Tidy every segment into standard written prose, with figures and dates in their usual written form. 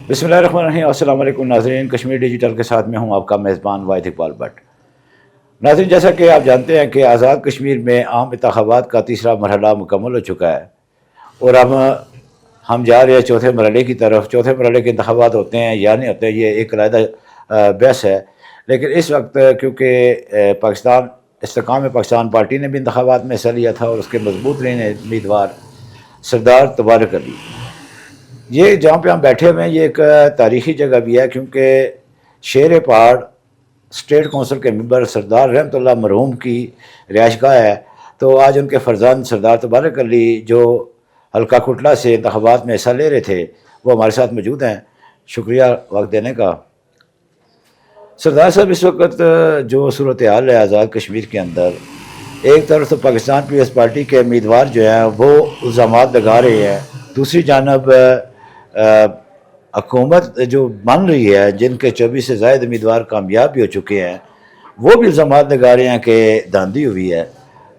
بسم اللہ الرحمن الرحیم۔ السلام علیکم ناظرین، کشمیر ڈیجیٹل کے ساتھ میں ہوں آپ کا میزبان واحد اقبال بٹ۔ ناظرین، جیسا کہ آپ جانتے ہیں کہ آزاد کشمیر میں عام انتخابات کا تیسرا مرحلہ مکمل ہو چکا ہے اور اب ہم جا رہے ہیں چوتھے مرحلے کی طرف۔ چوتھے مرحلے کے انتخابات ہوتے ہیں یا نہیں ہوتے ہیں، یہ ایک علیحدہ بحث ہے، لیکن اس وقت کیونکہ استحکام پاکستان پارٹی نے بھی انتخابات میں حصہ لیا تھا اور اس کے مضبوط ترین امیدوار سردار تبارک علی، یہ جہاں پہ ہم بیٹھے ہوئے ہیں یہ ایک تاریخی جگہ بھی ہے، کیونکہ شیر پہاڑ اسٹیٹ کونسل کے ممبر سردار رحمت اللہ مرحوم کی رہائش گاہ ہے۔ تو آج ان کے فرزند سردار تبارک علی جو حلقہ کھٹلا سے انتخابات میں حصہ لے رہے تھے وہ ہمارے ساتھ موجود ہیں۔ شکریہ وقت دینے کا۔ سردار صاحب، اس وقت جو صورتحال ہے آزاد کشمیر کے اندر، ایک طرف تو پاکستان پیپلز پارٹی کے امیدوار جو ہیں وہ الزامات لگا رہے ہیں، دوسری جانب حکومت جو بن رہی ہے جن کے 24 سے زائد امیدوار کامیاب بھی ہو چکے ہیں، وہ بھی الزامات لگا رہے ہیں کہ دھاندلی ہوئی ہے۔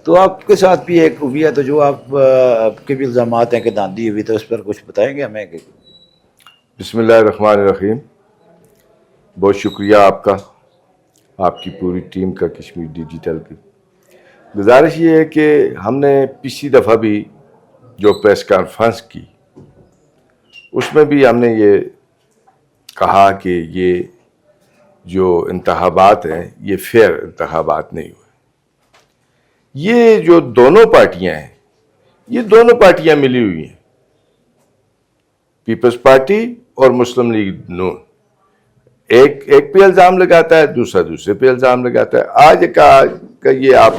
تو آپ کے ساتھ بھی ایک ہوئی ہے، تو جو آپ کے بھی الزامات ہیں کہ دھاندلی ہوئی، تو اس پر کچھ بتائیں گے ہمیں؟ بسم اللہ الرحمن الرحیم۔ بہت شکریہ آپ کا، آپ کی پوری ٹیم کا، کشمیر ڈیجیٹل کی۔ گزارش یہ ہے کہ ہم نے پچھلی دفعہ بھی جو پریس کانفرنس کی اس میں بھی ہم نے یہ کہا کہ یہ جو انتخابات ہیں یہ فیئر انتخابات نہیں ہوئے۔ یہ جو دونوں پارٹیاں ہیں یہ دونوں پارٹیاں ملی ہوئی ہیں، پیپلز پارٹی اور مسلم لیگ نون۔ ایک پہ الزام لگاتا ہے، دوسرے پہ الزام لگاتا ہے۔ آج کا یہ آپ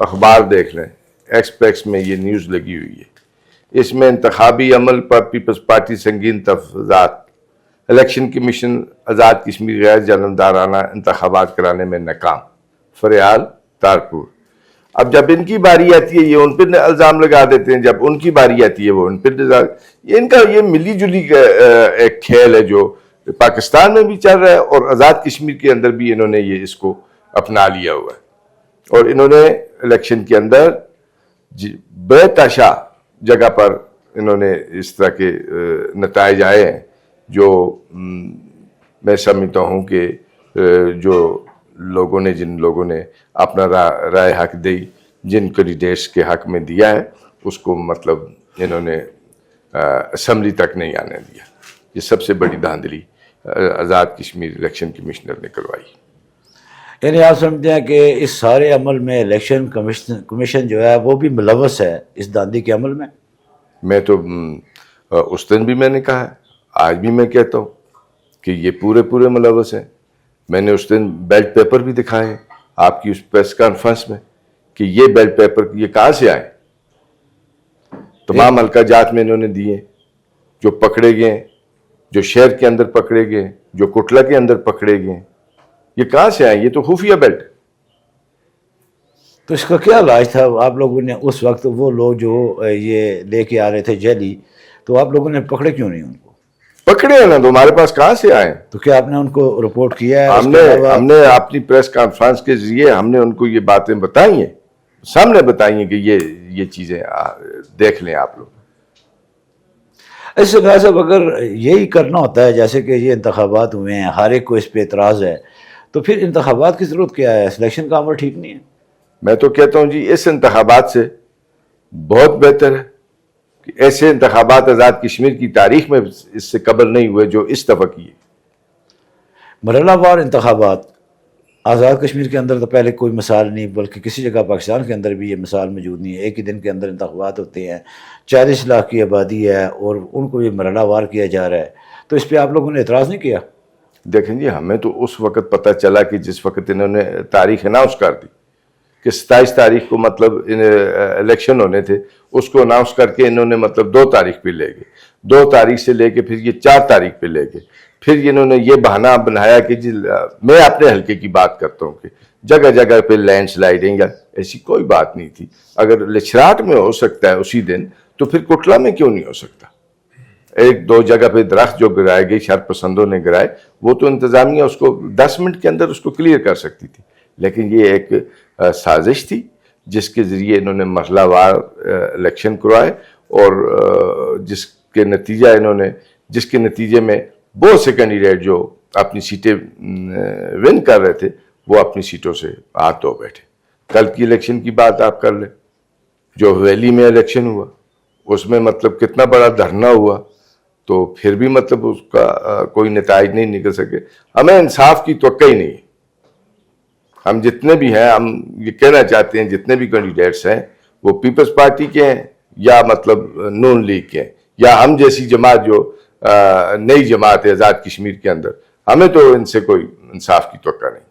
اخبار دیکھ لیں، ایکسپریس میں یہ نیوز لگی ہوئی ہے، اس میں انتخابی عمل پر پیپلز پارٹی سنگین تفضیحات، الیکشن کمیشن آزاد کشمیر غیر جانبدارانہ انتخابات کرانے میں ناکام، فریال تارپور۔ اب جب ان کی باری آتی ہے یہ ان پہ الزام لگا دیتے ہیں، جب ان کی باری آتی ہے وہ ان پہ ان کا یہ ملی جلی ایک کھیل ہے جو پاکستان میں بھی چل رہا ہے اور آزاد کشمیر کے اندر بھی انہوں نے یہ اس کو اپنا لیا ہوا ہے۔ اور انہوں نے الیکشن کے اندر بے تحاشا جگہ پر انہوں نے اس طرح کے نتائج آئے ہیں جو میں سمجھتا ہوں کہ جن لوگوں نے اپنا رائے حق دی، جن کینڈیڈیٹس کے حق میں دیا ہے، اس کو مطلب انہوں نے اسمبلی تک نہیں آنے دیا۔ یہ سب سے بڑی دھاندلی آزاد کشمیر الیکشن کمشنر نے کروائی۔ یعنی آپ سمجھتے ہیں کہ اس سارے عمل میں الیکشن کمیشن جو ہے وہ بھی ملوث ہے اس دھاندلی کے عمل میں؟ میں تو اس دن بھی میں نے کہا ہے، آج بھی میں کہتا ہوں کہ یہ پورے ملوث ہیں۔ میں نے اس دن بیلٹ پیپر بھی دکھائے آپ کی اس پریس کانفرنس میں کہ یہ بیلٹ پیپر یہ کہاں سے آئے، تمام حلقہ جات میں انہوں نے دیے، جو پکڑے گئے، جو شہر کے اندر پکڑے گئے، جو کٹلا کے اندر پکڑے گئے، یہ کہاں سے آئے؟ یہ تو خفیہ بیلٹ۔ تو اس کا کیا علاج تھا؟ آپ لوگوں نے اس وقت وہ لوگ جو یہ لے کے آ رہے تھے جیلی، تو آپ لوگوں نے پکڑے کیوں نہیں ان کو؟ پکڑے ہیں نا، تو ہمارے پاس کہاں سے آئے؟ تو کیا آپ نے ان کو رپورٹ کیا ہے؟ ہم نے اپنی پریس کانفرنس کے ذریعے ہم نے ان کو یہ باتیں بتائی ہیں، سامنے بتائی ہیں کہ یہ چیزیں دیکھ لیں آپ لوگ۔ اس سے صاحب اگر یہی کرنا ہوتا ہے جیسے کہ یہ انتخابات ہوئے ہیں، ہر ایک کو اس پہ اعتراض ہے، تو پھر انتخابات کی ضرورت کیا ہے؟ سلیکشن کا عمل ٹھیک نہیں ہے؟ میں تو کہتا ہوں جی اس انتخابات سے بہت بہتر ہے کہ ایسے انتخابات آزاد کشمیر کی تاریخ میں اس سے قبل نہیں ہوئے جو اس دفعہ کیے۔ مرحلہ وار انتخابات آزاد کشمیر کے اندر تو پہلے کوئی مثال نہیں، بلکہ کسی جگہ پاکستان کے اندر بھی یہ مثال موجود نہیں ہے۔ ایک ہی دن کے اندر انتخابات ہوتے ہیں، 40 لاکھ کی آبادی ہے اور ان کو یہ مرحلہ وار کیا جا رہا ہے، تو اس پہ آپ لوگوں نے اعتراض نہیں کیا؟ دیکھیں جی، ہمیں تو اس وقت پتہ چلا کہ جس وقت انہوں نے تاریخ اناؤنس کر دی کہ 27 تاریخ کو مطلب الیکشن ہونے تھے، اس کو اناؤنس کر کے انہوں نے مطلب 2 تاریخ پہ لے گئے، 2 تاریخ سے لے کے پھر یہ 4 تاریخ پہ لے گئے۔ پھر انہوں نے یہ بہانہ بنایا کہ جی میں اپنے حلقے کی بات کرتا ہوں کہ جگہ جگہ پہ لینڈ سلائڈنگ یا ایسی کوئی بات نہیں تھی۔ اگر لچھراٹ میں ہو سکتا ہے اسی دن تو پھر کٹلا میں کیوں نہیں ہو سکتا؟ 1-2 جگہ پہ درخت جو گرائے گئے، شر پسندوں نے گرائے، وہ تو انتظامیہ اس کو 10 منٹ کے اندر اس کو کلیئر کر سکتی تھی، لیکن یہ ایک سازش تھی جس کے ذریعے انہوں نے مرحلہ وار الیکشن کروائے اور جس کے نتیجے میں بہت سے کینڈیڈیٹ جو اپنی سیٹیں ون کر رہے تھے وہ اپنی سیٹوں سے ہاتھ دھو بیٹھے. کل کی الیکشن کی بات آپ کر لیں, جو حویلی میں الیکشن ہوا اس میں مطلب کتنا بڑا دھرنا ہوا, تو پھر بھی مطلب اس کا کوئی نتائج نہیں نکل سکے. ہمیں انصاف کی توقع ہی نہیں ہے. ہم جتنے بھی ہیں, ہم یہ کہنا چاہتے ہیں جتنے بھی کینڈیڈیٹس ہیں وہ پیپلز پارٹی کے ہیں یا مطلب نون لیگ کے ہیں یا ہم جیسی جماعت جو نئی جماعت ہے آزاد کشمیر کے اندر, ہمیں تو ان سے کوئی انصاف کی توقع نہیں.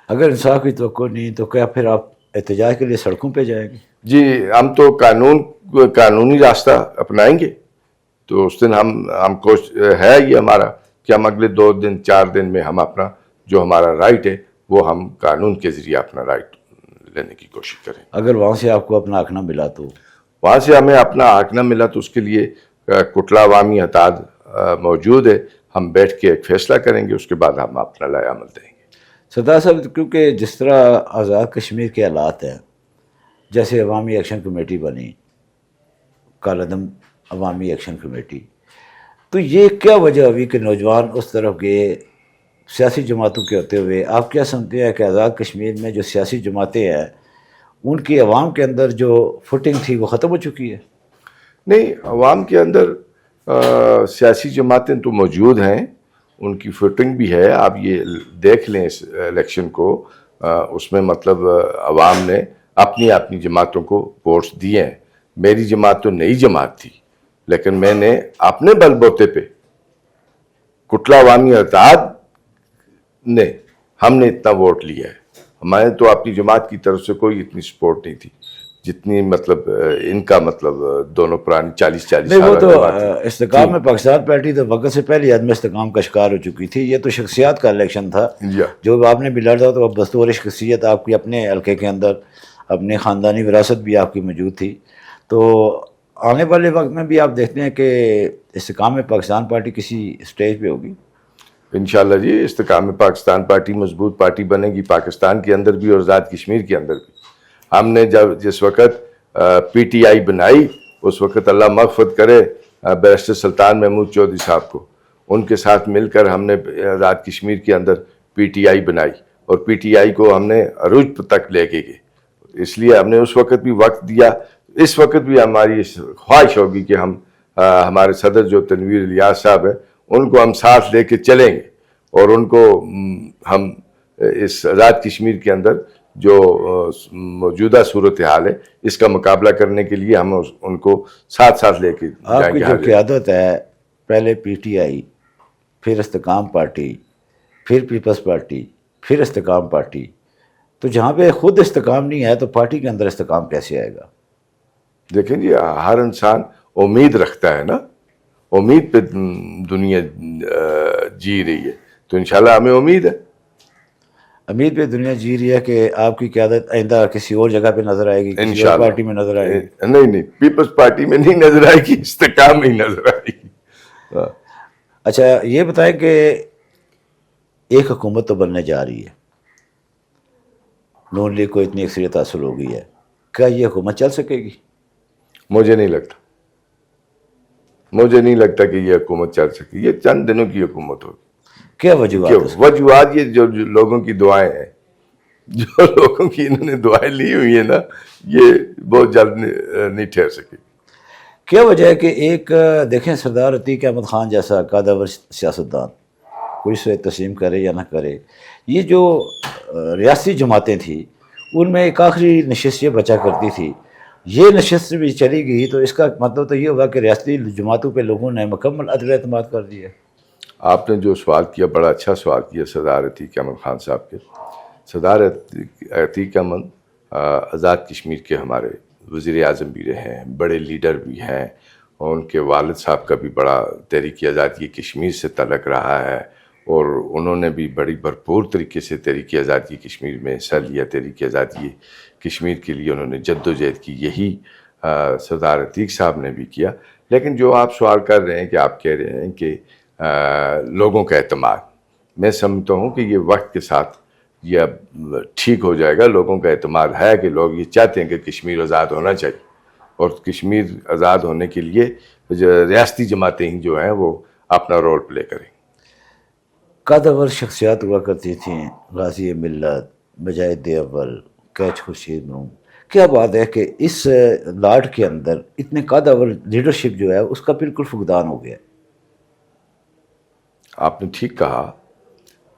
اگر انصاف کی توقع نہیں تو کیا پھر آپ احتجاج کے لیے سڑکوں پہ جائیں گے؟ جی, ہم تو قانونی راستہ اپنائیں گے. تو اس دن ہم کو ہے یہ ہمارا کہ ہم اگلے 2 دن 4 دن میں ہم اپنا جو ہمارا رائٹ ہے وہ ہم قانون کے ذریعے اپنا رائٹ لینے کی کوشش کریں. اگر وہاں سے آپ کو اپنا حق نہ ملا تو؟ وہاں سے ہمیں اپنا حق نہ ملا تو اس کے لیے کٹلہ عوامی اتحاد موجود ہے. ہم بیٹھ کے ایک فیصلہ کریں گے, اس کے بعد ہم اپنا لائے عمل دیں گے. سردار صاحب, کیونکہ جس طرح آزاد کشمیر کے حالات ہیں, جیسے عوامی ایکشن کمیٹی بنی, کالعدم عوامی ایکشن کمیٹی, تو یہ کیا وجہ ہوئی کہ نوجوان اس طرف گئے سیاسی جماعتوں کے ہوتے ہوئے؟ آپ کیا سمجھتے ہیں کہ آزاد کشمیر میں جو سیاسی جماعتیں ہیں ان کی عوام کے اندر جو فوٹنگ تھی وہ ختم ہو چکی ہے؟ نہیں, عوام کے اندر سیاسی جماعتیں تو موجود ہیں, ان کی فوٹنگ بھی ہے. آپ یہ دیکھ لیں اس الیکشن کو, اس میں مطلب عوام نے اپنی جماعتوں کو ووٹس دیے ہیں. میری جماعت تو نئی جماعت تھی, لیکن میں نے اپنے بل بوتے پہ کٹلہ عوامی اتحاد نے ہم نے اتنا ووٹ لیا ہے. ہمارے تو اپنی جماعت کی طرف سے کوئی اتنی سپورٹ نہیں تھی جتنی مطلب ان کا مطلب دونوں پرانی 40 نہیں, وہ تو سال استحکام میں پاکستان پارٹی تو وقت سے پہلے عدم استحکام کا شکار ہو چکی تھی. یہ تو شخصیات کا الیکشن تھا, جو آپ نے بھی لڑا تو اب دستور شخصیت آپ کی اپنے حلقے کے اندر, اپنی خاندانی وراثت بھی آپ کی موجود تھی. تو آنے والے وقت میں بھی آپ دیکھتے ہیں کہ استحکام میں پاکستان پارٹی کسی اسٹیج پہ ہوگی؟ انشاءاللہ جی, استحکام میں پاکستان پارٹی مضبوط پارٹی بنے گی, پاکستان کے اندر بھی اور آزاد کشمیر کے اندر بھی. ہم نے جس وقت پی ٹی آئی بنائی اس وقت اللہ مغفرت کرے بیرسٹر سلطان محمود چودھری صاحب کو, ان کے ساتھ مل کر ہم نے آزاد کشمیر کے اندر پی ٹی آئی بنائی, اور پی ٹی آئی کو ہم نے عروج تک لے کے گئے. اس لیے ہم نے اس وقت بھی وقت دیا. اس وقت بھی ہماری خواہش ہوگی کہ ہم ہمارے صدر جو تنویر الیاس صاحب ہیں ان کو ہم ساتھ لے کے چلیں گے, اور ان کو ہم اس آزاد کشمیر کے اندر جو موجودہ صورتحال ہے اس کا مقابلہ کرنے کے لیے ہم ان کو ساتھ لے کے آپ کی جو قیادت ہے, پہلے پی ٹی آئی, پھر استحکام پارٹی, پھر پیپلز پارٹی, پھر استحکام پارٹی, تو جہاں پہ خود استحکام نہیں ہے تو پارٹی کے اندر استحکام کیسے آئے گا؟ دیکھیں جی, ہر انسان امید رکھتا ہے نا, امید پہ دنیا جی رہی ہے, تو انشاءاللہ ہمیں امید ہے. امید پہ دنیا جی رہی ہے کہ آپ کی قیادت آئندہ کسی اور جگہ پہ نظر آئے گی, کسی اور پارٹی میں نظر آئے گی؟ نہیں, پیپلز پارٹی میں نہیں نظر آئے گی, استحکام میں ہی نظر آئے گی. اچھا, یہ بتائیں کہ ایک حکومت تو بننے جا رہی ہے, نون لیگ کو اتنی اکثریت حاصل ہو گئی ہے, کیا یہ حکومت چل سکے گی؟ مجھے نہیں لگتا کہ یہ حکومت چل سکے. یہ چند دنوں کی حکومت ہوگی. کیا وجوہات؟ وجوہات یہ جو لوگوں کی دعائیں ہیں, جو لوگوں کی انہوں نے دعائیں لی ہوئی ہیں نا, یہ بہت جلد نہیں ٹھہر سکے. کیا وجہ ہے کہ ایک دیکھیں سردار عتیق احمد خان جیسا قادور سیاستدان, کوئی سے تسلیم کرے یا نہ کرے, یہ جو ریاستی جماعتیں تھیں ان میں ایک آخری نشست یہ بچا کرتی تھی, یہ نشست بھی چلی گئی, تو اس کا مطلب تو یہ ہوگا کہ ریاستی جماعتوں پہ لوگوں نے مکمل عدم اعتماد کر دیا. آپ نے جو سوال کیا بڑا اچھا سوال کیا سردار عتیق احمد خان صاحب کے. سردار عتیق احمد آزاد کشمیر کے ہمارے وزیر اعظم بھی رہے ہیں, بڑے لیڈر بھی ہیں, اور ان کے والد صاحب کا بھی بڑا تحریک آزادی کشمیر سے تعلق رہا ہے, اور انہوں نے بھی بڑی بھرپور طریقے سے تحریک آزادی کشمیر میں حصہ لیا. تحریک آزادی کشمیر کے لیے انہوں نے جدوجہد کی, یہی سردار عتیق صاحب نے بھی کیا. لیکن جو آپ سوال کر رہے ہیں کہ آپ کہہ رہے ہیں کہ لوگوں کا اعتماد, میں سمجھتا ہوں کہ یہ وقت کے ساتھ یہ اب ٹھیک ہو جائے گا. لوگوں کا اعتماد ہے کہ لوگ یہ چاہتے ہیں کہ کشمیر آزاد ہونا چاہیے, اور کشمیر آزاد ہونے کے لیے ریاستی جماعتیں ہی جو ہیں وہ اپنا رول پلے کریں. قدور شخصیات ہوا کرتی تھیں، غازی ملت، مجاہد اول، کیچ خورشید نوم. کیا بات ہے کہ اس لاٹ کے اندر اتنے قدور لیڈرشپ جو ہے اس کا بالکل فقدان ہو گیا. آپ نے ٹھیک کہا.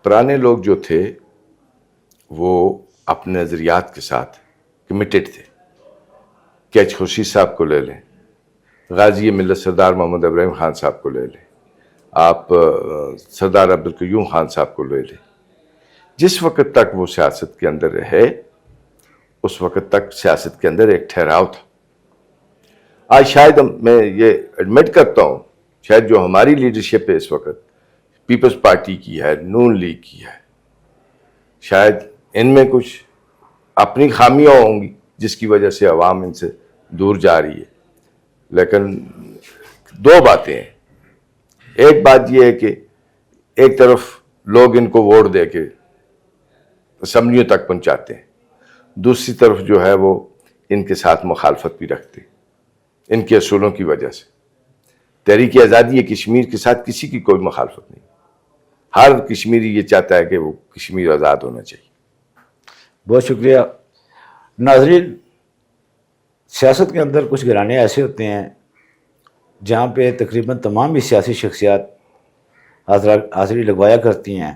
پرانے لوگ جو تھے وہ اپنے نظریات کے ساتھ کمیٹڈ تھے. کیچ خورشید صاحب کو لے لیں، غازی ملت سردار محمد ابراہیم خان صاحب کو لے لیں، آپ سردار عبدالقیوم خان صاحب کو لے لیں. جس وقت تک وہ سیاست کے اندر رہے اس وقت تک سیاست کے اندر ایک ٹھہراؤ تھا. آج شاید میں یہ ایڈمٹ کرتا ہوں، شاید جو ہماری لیڈرشپ ہے اس وقت پیپلز پارٹی کی ہے، نون لیگ کی ہے، شاید ان میں کچھ اپنی خامیاں ہوں گی جس کی وجہ سے عوام ان سے دور جا رہی ہے. لیکن دو باتیں ہیں. ایک بات یہ ہے کہ ایک طرف لوگ ان کو ووٹ دے کے اسمبلیوں تک پہنچاتے ہیں، دوسری طرف جو ہے وہ ان کے ساتھ مخالفت بھی رکھتے ہیں ان کے اصولوں کی وجہ سے. تحریک آزادی کشمیر کے ساتھ کسی کی کوئی مخالفت نہیں. ہر کشمیری یہ چاہتا ہے کہ وہ کشمیر آزاد ہونا چاہیے. بہت شکریہ. ناظرین، سیاست کے اندر کچھ گھرانے ایسے ہوتے ہیں جہاں پہ تقریباً تمام ہی سیاسی شخصیات حاضری لگوایا کرتی ہیں.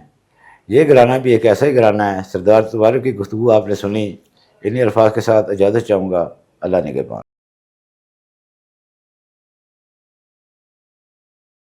یہ گھرانہ بھی ایک ایسا ہی گھرانہ ہے. سردار تبارک کی گفتگو آپ نے سنی. انہی الفاظ کے ساتھ اجازت چاہوں گا. اللہ نگہبان.